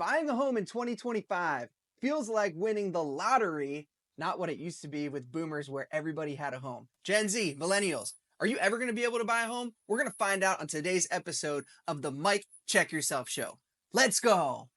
Buying a home in 2025 feels like winning the lottery, not what it used to be with boomers where everybody had a home. Gen Z, millennials, are you ever going to be able to buy a home? We're going to find out on today's episode of the Mike Check Yourself Show. Let's go.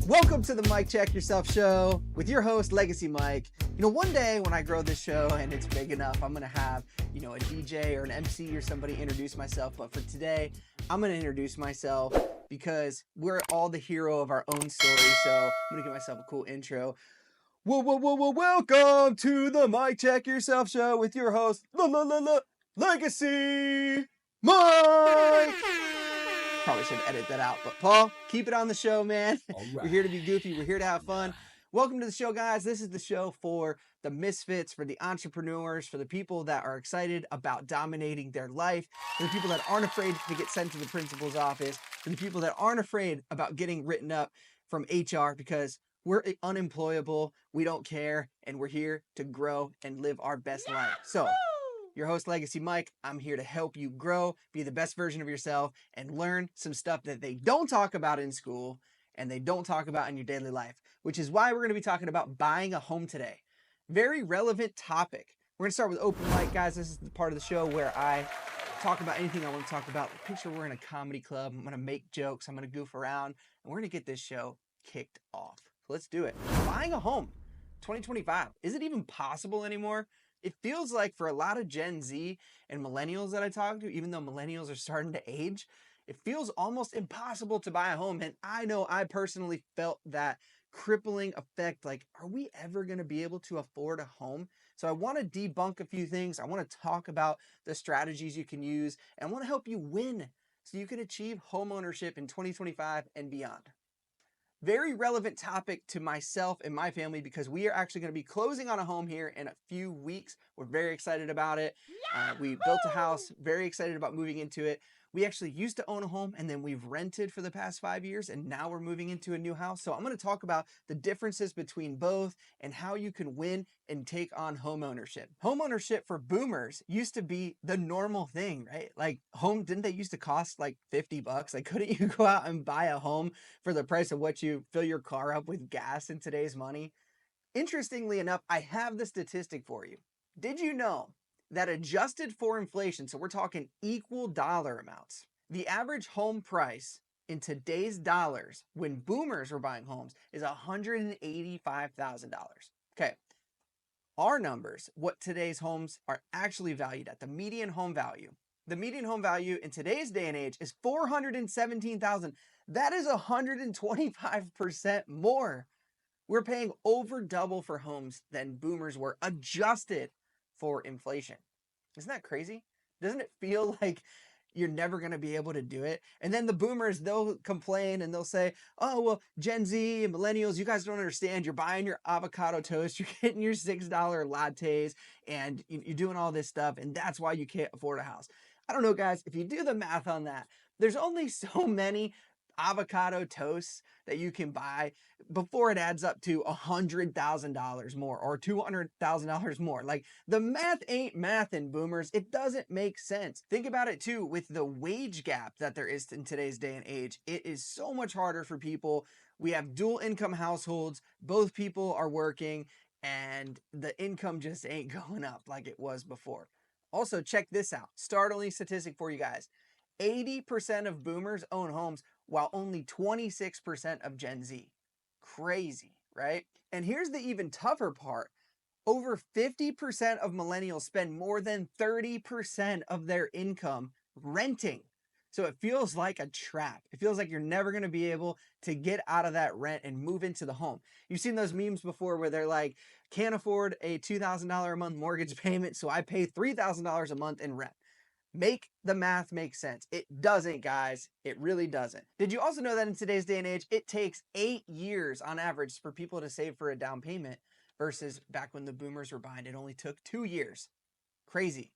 Welcome to the Mike Check Yourself Show with your host, Legacy Mike. You know, one day when I grow this show and it's big enough, I'm going to have, a DJ or an MC or somebody introduce myself. But for today, I'm going to introduce myself because we're all the hero of our own story. So I'm going to give myself a cool intro. Welcome to the Mike Check Yourself Show with your host, Legacy Mike. Probably should edit that out, but Paul, keep it on the show, man. All right. We're here to be goofy. We're here to have fun. Welcome to the show, guys. This is the show for the misfits, for the entrepreneurs, for the people that are excited about dominating their life, for the people that aren't afraid to get sent to the principal's office, for the people that aren't afraid about getting written up from HR because we're unemployable, we don't care, and we're here to grow and live our best life. So, your host, Legacy Mike, I'm here to help you grow, be the best version of yourself, and learn some stuff that they don't talk about in school and they don't talk about in your daily life, which is why we're going to be talking about buying a home today. Very relevant topic. We're going to start with open mic, guys. This is the part of the show where I talk about anything I want to talk about. Picture we're in a comedy club. I'm going to make jokes. I'm going to goof around, and we're going to get this show kicked off. So let's do it. Buying a home, 2025. Is it even possible anymore? It feels like for a lot of Gen Z and millennials that I talk to, even though millennials are starting to age, it feels almost impossible to buy a home. And I know I personally felt that crippling effect. Like, are we ever going to be able to afford a home? So I want to debunk a few things. I want to talk about the strategies you can use, and I want to help you win so you can achieve home ownership in 2025 and beyond. Very relevant topic to myself and my family because we are actually going to be closing on a home here in a few weeks. We're very excited about it. We built a house, very excited about moving into it. We actually used to own a home and then we've rented for the past 5 years and now we're moving into a new house. So I'm going to talk about the differences between both and how you can win and take on home ownership. Home ownership for boomers used to be the normal thing, right? Like didn't they used to cost like $50? Like couldn't you go out and buy a home for the price of what you fill your car up with gas in today's money? Interestingly enough, I have the statistic for you. Did you know that adjusted for inflation, so we're talking equal dollar amounts, the average home price in today's dollars when boomers were buying homes is $185,000. Okay, our numbers, what today's homes are actually valued at, the median home value. The median home value in today's day and age is $417,000. That is 125% more. We're paying over double for homes than boomers were adjusted for inflation. Isn't that crazy? Doesn't it feel like you're never going to be able to do it? And then the boomers, they'll complain and they'll say, oh, well, Gen Z and millennials, you guys don't understand. You're buying your avocado toast, you're getting your $6 lattes, and you're doing all this stuff, and that's why you can't afford a house. I don't know, guys. If you do the math on that, there's only so many avocado toasts that you can buy before it adds up to $100,000 more or $200,000 more. Like the math ain't mathin', boomers. It doesn't make sense. Think about it too with the wage gap that there is in today's day and age. It is so much harder for people. We have dual income households. Both people are working and the income just ain't going up like it was before. Also, check this out. Startling statistic for you guys. 80% of boomers own homes while only 26% of Gen Z. Crazy, right? And here's the even tougher part. Over 50% of millennials spend more than 30% of their income renting. So it feels like a trap. It feels like you're never going to be able to get out of that rent and move into the home. You've seen those memes before where they're like, can't afford a $2,000 a month mortgage payment, so I pay $3,000 a month in rent. Make the math make sense. It doesn't, guys. It really doesn't. Did you also know that in today's day and age, it takes 8 years on average for people to save for a down payment versus back when the boomers were buying, it only took 2 years. Crazy.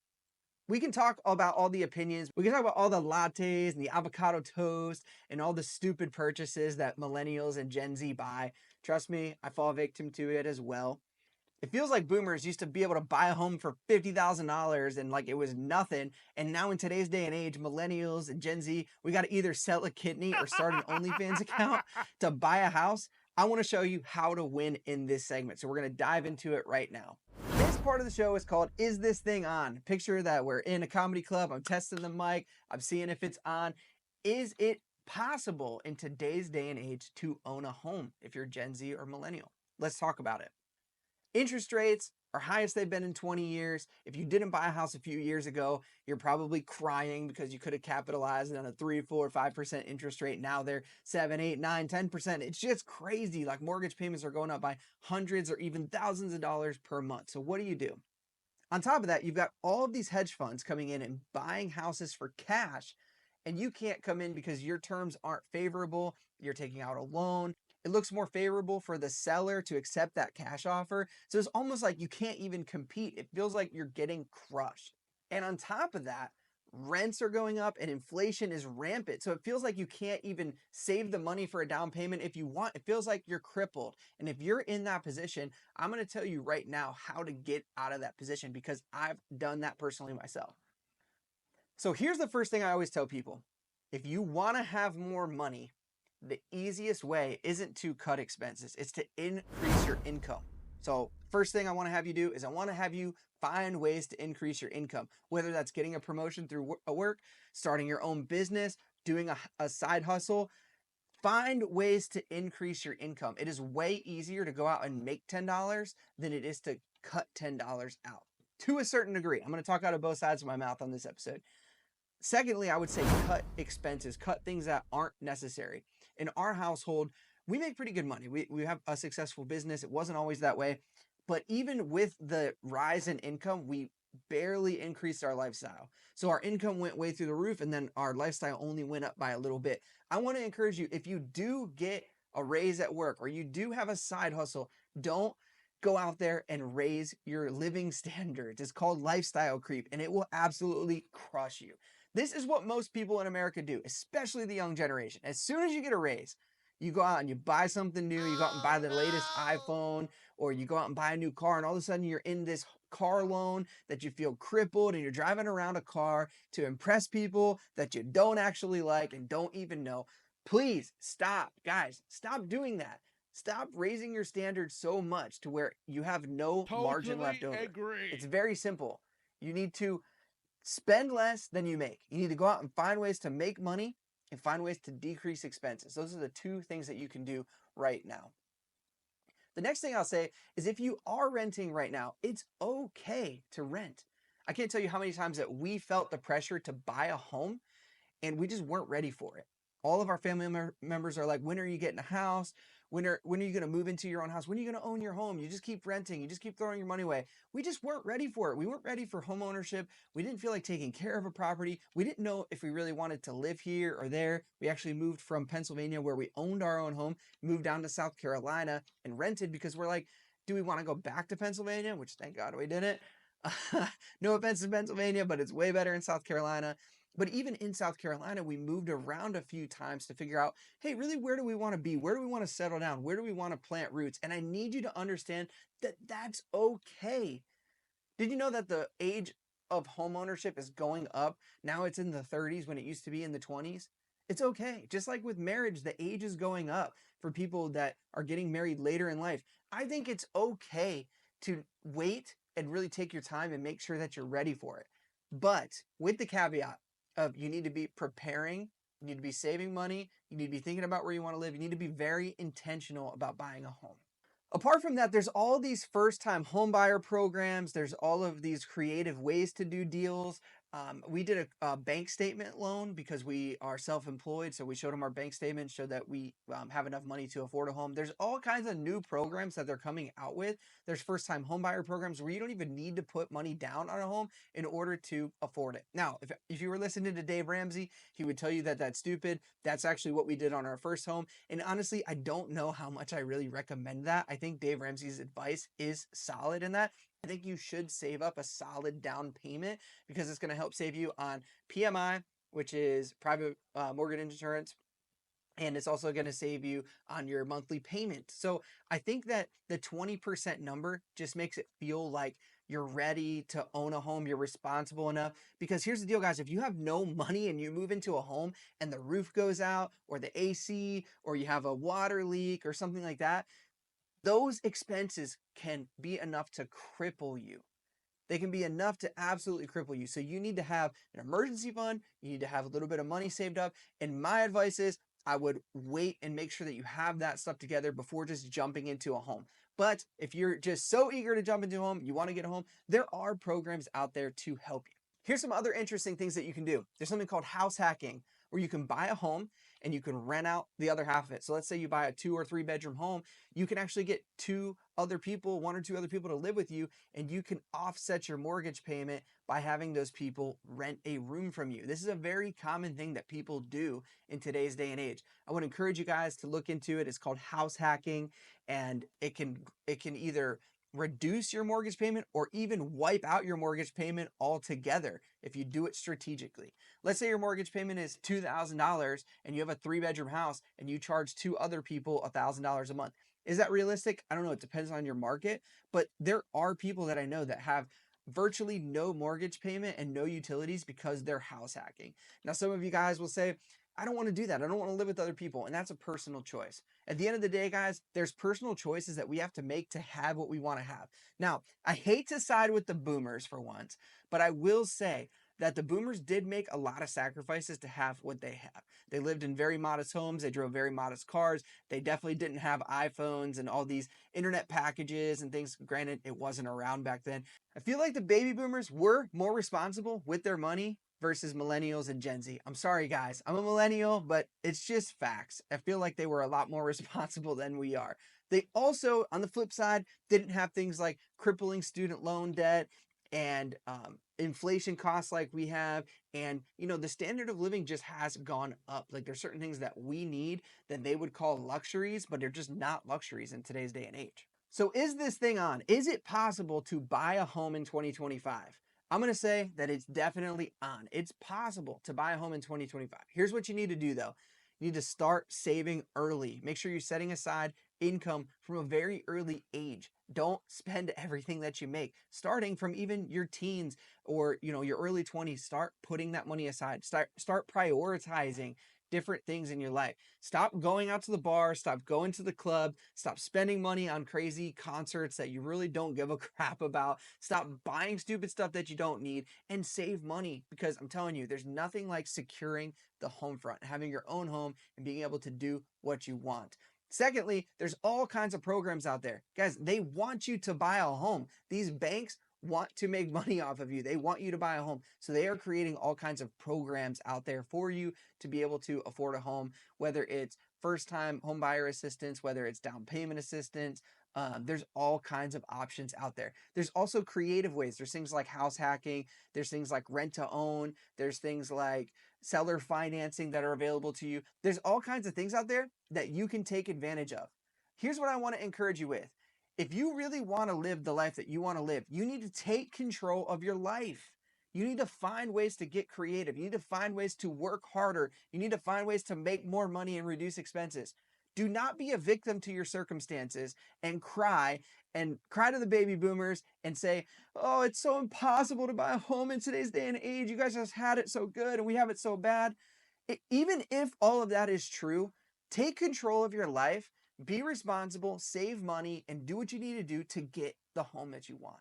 We can talk about all the opinions. We can talk about all the lattes and the avocado toast and all the stupid purchases that millennials and Gen Z buy. Trust me, I fall victim to it as well. It feels like boomers used to be able to buy a home for $50,000 and like it was nothing. And now in today's day and age, millennials and Gen Z, we got to either sell a kidney or start an OnlyFans account to buy a house. I want to show you how to win in this segment. So we're going to dive into it right now. This part of the show is called Is This Thing On? Picture that we're in a comedy club. I'm testing the mic. I'm seeing if it's on. Is it possible in today's day and age to own a home if you're Gen Z or millennial? Let's talk about it. Interest rates are highest they've been in 20 years. If you didn't buy a house a few years ago, you're probably crying because you could have capitalized on a 3, 4, 5% interest rate. Now they're 7, 8, 9, 10%. It's just crazy. Like mortgage payments are going up by hundreds or even thousands of dollars per month. So what do? On top of that, you've got all of these hedge funds coming in and buying houses for cash, and you can't come in because your terms aren't favorable. You're taking out a loan. It looks more favorable for the seller to accept that cash offer. So it's almost like you can't even compete. It feels like you're getting crushed. And on top of that, rents are going up and inflation is rampant. So it feels like you can't even save the money for a down payment if you want. It feels like you're crippled. And if you're in that position, I'm going to tell you right now how to get out of that position because I've done that personally myself. So here's the first thing I always tell people. If you want to have more money, the easiest way isn't to cut expenses, it's to increase your income. So first thing I want to have you do is I want to have you find ways to increase your income, whether that's getting a promotion through work, starting your own business, doing a side hustle. Find ways to increase your income. It is way easier to go out and make $10 than it is to cut $10 out to a certain degree. I'm going to talk out of both sides of my mouth on this episode. Secondly, I would say cut expenses, cut things that aren't necessary. In our household, we make pretty good money. We have a successful business. It wasn't always that way. But even with the rise in income, we barely increased our lifestyle. So our income went way through the roof and then our lifestyle only went up by a little bit. I want to encourage you, if you do get a raise at work or you do have a side hustle, don't go out there and raise your living standards. It's called lifestyle creep and it will absolutely crush you. This is what most people in America do, especially the young generation. As soon as you get a raise, you go out and you buy something new, you go out and buy the latest iPhone, or you go out and buy a new car, and all of a sudden you're in this car loan that you feel crippled, and you're driving around a car to impress people that you don't actually like and don't even know. Please stop, guys, stop doing that. Stop raising your standards so much to where you have no margin left over. Agree. It's very simple. You need to spend less than you make. You need to go out and find ways to make money and find ways to decrease expenses. Those are the two things that you can do right now. The next thing I'll say is if you are renting right now, it's okay to rent. I can't tell you how many times that we felt the pressure to buy a home and we just weren't ready for it. All of our family members are like, when are you getting a house? When are you going to move into your own house? When are you going to own your home? You just keep renting. You just keep throwing your money away. We just weren't ready for it. We weren't ready for home ownership. We didn't feel like taking care of a property. We didn't know if we really wanted to live here or there. We actually moved from Pennsylvania where we owned our own home, moved down to South Carolina and rented because we're like, do we want to go back to Pennsylvania? Which thank God we didn't. No offense to Pennsylvania, but it's way better in South Carolina. But even in South Carolina, we moved around a few times to figure out, hey, really, where do we want to be? Where do we want to settle down? Where do we want to plant roots? And I need you to understand that that's okay. Did you know that the age of home ownership is going up? Now it's in the 30s when it used to be in the 20s. It's okay. Just like with marriage, the age is going up for people that are getting married later in life. I think it's okay to wait and really take your time and make sure that you're ready for it. But with the caveat of you need to be preparing, you need to be saving money, you need to be thinking about where you want to live, you need to be very intentional about buying a home. Apart from that, there's all these first-time homebuyer programs. There's all of these creative ways to do deals. We did a bank statement loan because we are self-employed. So we showed them our bank statement, showed that we have enough money to afford a home. There's all kinds of new programs that they're coming out with. There's first-time homebuyer programs where you don't even need to put money down on a home in order to afford it. Now, if you were listening to Dave Ramsey, he would tell you that that's stupid. That's actually what we did on our first home. And honestly, I don't know how much I really recommend that. I think Dave Ramsey's advice is solid in that. I think you should save up a solid down payment because it's going to help save you on PMI, which is private mortgage insurance, and it's also going to save you on your monthly payment. So I think that the 20% number just makes it feel like you're ready to own a home, you're responsible enough. Because here's the deal, guys, if you have no money and you move into a home and the roof goes out or the AC or you have a water leak or something like that, those expenses can be enough to cripple you. They can be enough to absolutely cripple you. So you need to have an emergency fund. You need to have a little bit of money saved up. And my advice is I would wait and make sure that you have that stuff together before just jumping into a home. But if you're just so eager to jump into a home, you want to get a home, there are programs out there to help you. Here's some other interesting things that you can do. There's something called house hacking, where you can buy a home and you can rent out the other half of it. So let's say you buy a 2 or 3 bedroom home, you can actually get 1 or 2 other people to live with you, and you can offset your mortgage payment by having those people rent a room from you. This is a very common thing that people do in today's day and age. I would encourage you guys to look into it. It's called house hacking, and it can either reduce your mortgage payment or even wipe out your mortgage payment altogether if you do it strategically. Let's say your mortgage payment is $2,000 and you have a 3 bedroom house and you charge 2 other people $1,000 a month. Is that realistic? I don't know. It depends on your market, but there are people that I know that have virtually no mortgage payment and no utilities because they're house hacking. Now, some of you guys will say, I don't want to do that. I don't want to live with other people. And that's a personal choice. At the end of the day, guys, there's personal choices that we have to make to have what we want to have. Now, I hate to side with the boomers for once, but I will say that the boomers did make a lot of sacrifices to have what they have. They lived in very modest homes. They drove very modest cars. They definitely didn't have iPhones and all these internet packages and things. Granted, it wasn't around back then. I feel like the baby boomers were more responsible with their money versus millennials and Gen Z. I'm sorry, guys. I'm a millennial, but it's just facts. I feel like they were a lot more responsible than we are. They also, on the flip side, didn't have things like crippling student loan debt and inflation costs like we have. And, the standard of living just has gone up. Like there's certain things that we need that they would call luxuries, but they're just not luxuries in today's day and age. So is this thing on? Is it possible to buy a home in 2025? I'm going to say that it's definitely on. It's possible to buy a home in 2025. Here's what you need to do though. You need to start saving early. Make sure you're setting aside income from a very early age. Don't spend everything that you make. Starting from even your teens or, your early 20s, start putting that money aside. Start prioritizing different things in your life. Stop going out to the bar, stop going to the club, stop spending money on crazy concerts that you really don't give a crap about. Stop buying stupid stuff that you don't need and save money, because I'm telling you, there's nothing like securing the home front, having your own home and being able to do what you want. Secondly, there's all kinds of programs out there. Guys, they want you to buy a home. These banks want to make money off of you. They want you to buy a home. So they are creating all kinds of programs out there for you to be able to afford a home, whether it's first time home buyer assistance, whether it's down payment assistance. There's all kinds of options out there. There's also creative ways. There's things like house hacking. There's things like rent to own. There's things like seller financing that are available to you. There's all kinds of things out there that you can take advantage of. Here's what I want to encourage you with. If you really want to live the life that you want to live, you need to take control of your life. You need to find ways to get creative. You need to find ways to work harder. You need to find ways to make more money and reduce expenses. Do not be a victim to your circumstances and cry to the baby boomers and say, oh, it's so impossible to buy a home in today's day and age. You guys just had it so good and we have it so bad. Even if all of that is true, take control of your life, be responsible, save money, and do what you need to do to get the home that you want.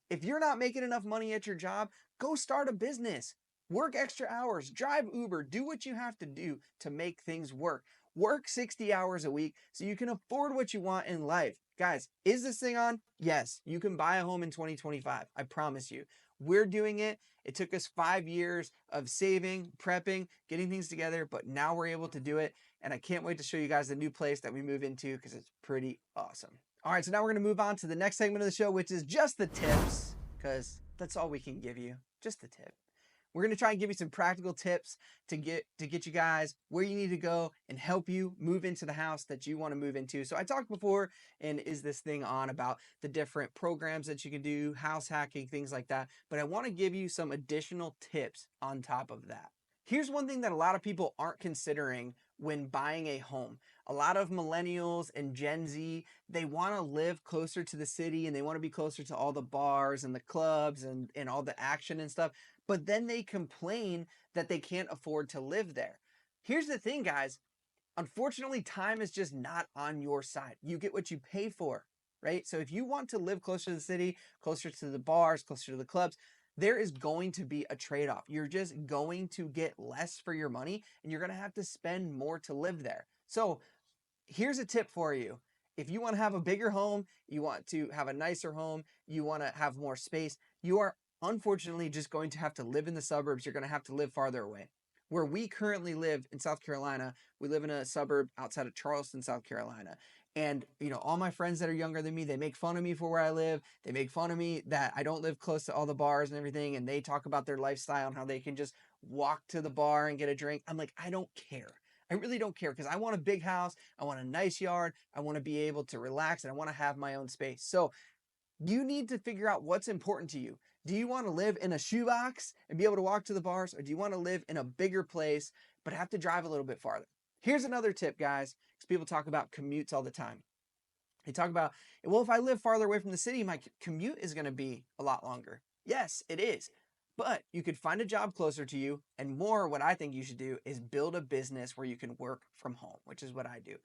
If you're not making enough money at your job, go start a business. Work extra hours, drive Uber, do what you have to do to make things work. Work 60 hours a week so you can afford what you want in life. Guys, is this thing on? Yes, you can buy a home in 2025. I promise you. We're doing it. It took us 5 years of saving, prepping, getting things together, but now we're able to do it. And I can't wait to show you guys the new place that we move into because it's pretty awesome. All right, so now we're going to move on to the next segment of the show, which is just the tips, because that's all we can give you, just the tip. We're going to try and give you some practical tips to get you guys where you need to go and help you move into the house that you want to move into. So I talked before, and is this thing on, about the different programs that you can do, house hacking, things like that. But I want to give you some additional tips on top of that. Here's one thing that a lot of people aren't considering when buying a home. A lot of millennials and Gen Z, they want to live closer to the city and they want to be closer to all the bars and the clubs and all the action and stuff. But then they complain that they can't afford to live there. Here's the thing, guys. Unfortunately, time is just not on your side. You get what you pay for, right? So if you want to live closer to the city, closer to the bars, closer to the clubs, there is going to be a trade off. You're just going to get less for your money and you're going to have to spend more to live there. So here's a tip for you. If you want to have a bigger home, you want to have a nicer home, you want to have more space, you are unfortunately just going to have to live in the suburbs. You're going to have to live farther away. Where we currently live in South Carolina, we live in a suburb outside of Charleston, South Carolina. And, all my friends that are younger than me, they make fun of me for where I live. They make fun of me that I don't live close to all the bars and everything. And they talk about their lifestyle and how they can just walk to the bar and get a drink. I'm like, I don't care. I really don't care because I want a big house. I want a nice yard. I want to be able to relax and I want to have my own space. So you need to figure out what's important to you. Do you want to live in a shoebox and be able to walk to the bars, or do you want to live in a bigger place but have to drive a little bit farther? Here's another tip, guys, because people talk about commutes all the time. They talk about, well, if I live farther away from the city, my commute is going to be a lot longer. Yes, it is. But you could find a job closer to you. And more, what I think you should do is build a business where you can work from home, which is what I do.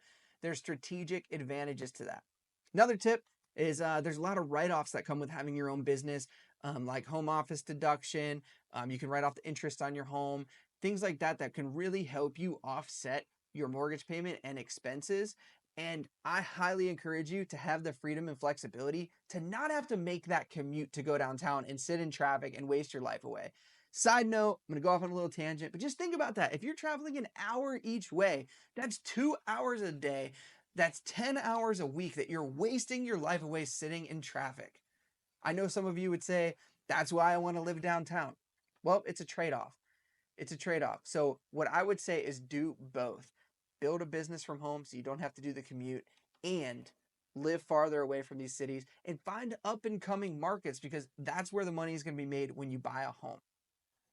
There's strategic advantages to that. Another tip is there's a lot of write-offs that come with having your own business, like home office deduction. You can write off the interest on your home, things like that that can really help you offset your mortgage payment and expenses. And I highly encourage you to have the freedom and flexibility to not have to make that commute to go downtown and sit in traffic and waste your life away. Side note, I'm going to go off on a little tangent, but just think about that. If you're traveling an hour each way, that's 2 hours a day. That's 10 hours a week that you're wasting your life away sitting in traffic. I know some of you would say, that's why I want to live downtown. Well, it's a trade-off. It's a trade-off. So what I would say is do both. Build a business from home so you don't have to do the commute and live farther away from these cities and find up and coming markets because that's where the money is going to be made when you buy a home.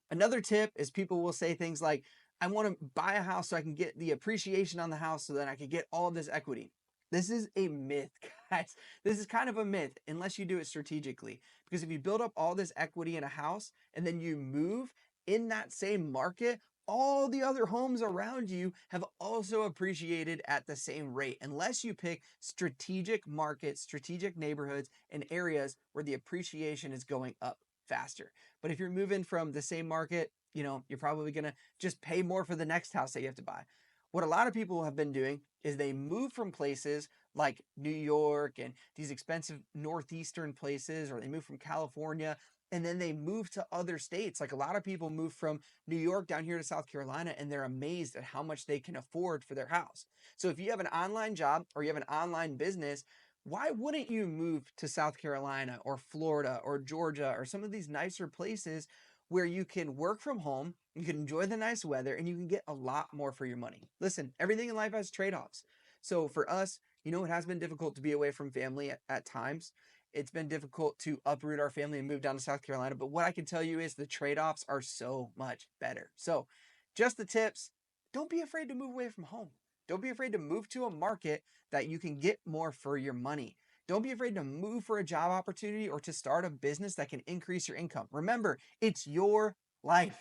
Another tip is people will say things like, I want to buy a house so I can get the appreciation on the house so that I can get all of this equity. This is a myth, guys. This is kind of a myth unless you do it strategically. Because if you build up all this equity in a house and then you move in that same market, all the other homes around you have also appreciated at the same rate, unless you pick strategic markets, strategic neighborhoods, and areas where the appreciation is going up faster. But if you're moving from the same market, you're probably going to just pay more for the next house that you have to buy. What a lot of people have been doing is they move from places like New York and these expensive northeastern places, or they move from California and then they move to other states. Like a lot of people move from New York down here to South Carolina and they're amazed at how much they can afford for their house. So if you have an online job or you have an online business, why wouldn't you move to South Carolina or Florida or Georgia or some of these nicer places where you can work from home, you can enjoy the nice weather, and you can get a lot more for your money? Listen, everything in life has trade-offs. So for us, it has been difficult to be away from family at times. It's been difficult to uproot our family and move down to South Carolina. But what I can tell you is the trade-offs are so much better. So just the tips, don't be afraid to move away from home. Don't be afraid to move to a market that you can get more for your money. Don't be afraid to move for a job opportunity or to start a business that can increase your income. Remember, it's your life.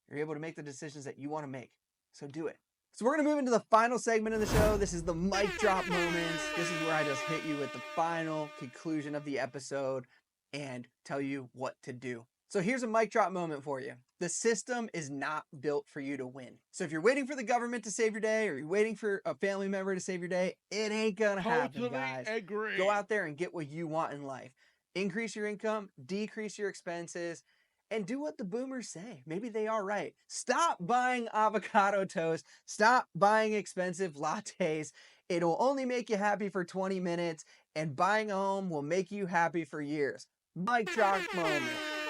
You're able to make the decisions that you want to make. So do it. So we're going to move into the final segment of the show. This is the mic drop moments. This is where I just hit you with the final conclusion of the episode and tell you what to do. So here's a mic drop moment for you. The system is not built for you to win. So if you're waiting for the government to save your day or you're waiting for a family member to save your day, it ain't going to happen, guys. Agree. Go out there and get what you want in life. Increase your income, decrease your expenses, and do what the boomers say. Maybe they are right. Stop buying avocado toast. Stop buying expensive lattes. It'll only make you happy for 20 minutes, and buying a home will make you happy for years. Mic drop moment.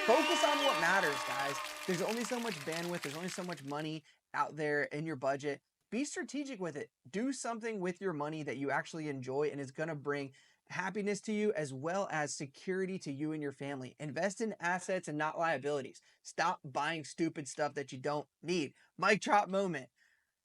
Focus on what matters, guys. There's only so much bandwidth. There's only so much money out there in your budget. Be strategic with it. Do something with your money that you actually enjoy and is going to bring happiness to you as well as security to you and your family. Invest in assets and not liabilities. Stop buying stupid stuff that you don't need. Mic drop moment.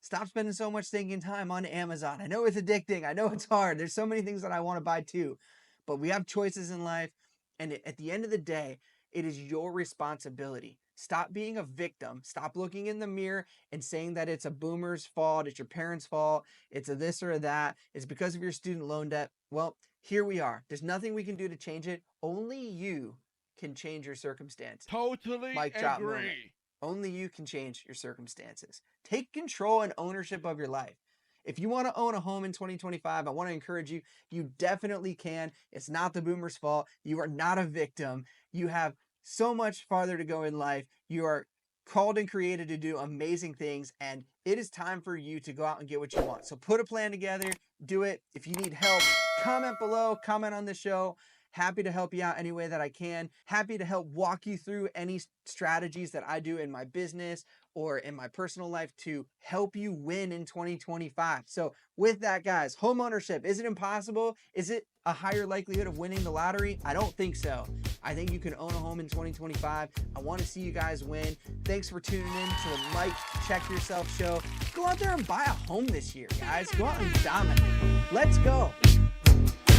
Stop spending so much thinking time on Amazon. I know it's addicting. I know it's hard. There's so many things that I want to buy too, but we have choices in life. And at the end of the day, it is your responsibility. Stop being a victim. Stop looking in the mirror and saying that it's a boomer's fault, it's your parents' fault, it's a this or a that, it's because of your student loan debt. Well, here we are. There's nothing we can do to change it. Only you can change your circumstances. Totally Mic drop moment. agree. Only you can change your circumstances. Take control and ownership of your life. If you want to own a home in 2025, I want to encourage you. You definitely can. It's not the boomer's fault. You are not a victim. You have so much farther to go in life. You are called and created to do amazing things, and it is time for you to go out and get what you want. So put a plan together, do it. If you need help, comment below, comment on the show. Happy to help you out any way that I can. Happy to help walk you through any strategies that I do in my business or in my personal life to help you win in 2025. So with that, guys, home ownership, is it impossible? Is it a higher likelihood of winning the lottery? I don't think so. I think you can own a home in 2025. I want to see you guys win. Thanks for tuning in to the Mike Check Yourself show. Go out there and buy a home this year, guys. Go out and dominate. Let's go.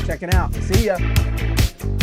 Check it out. See ya.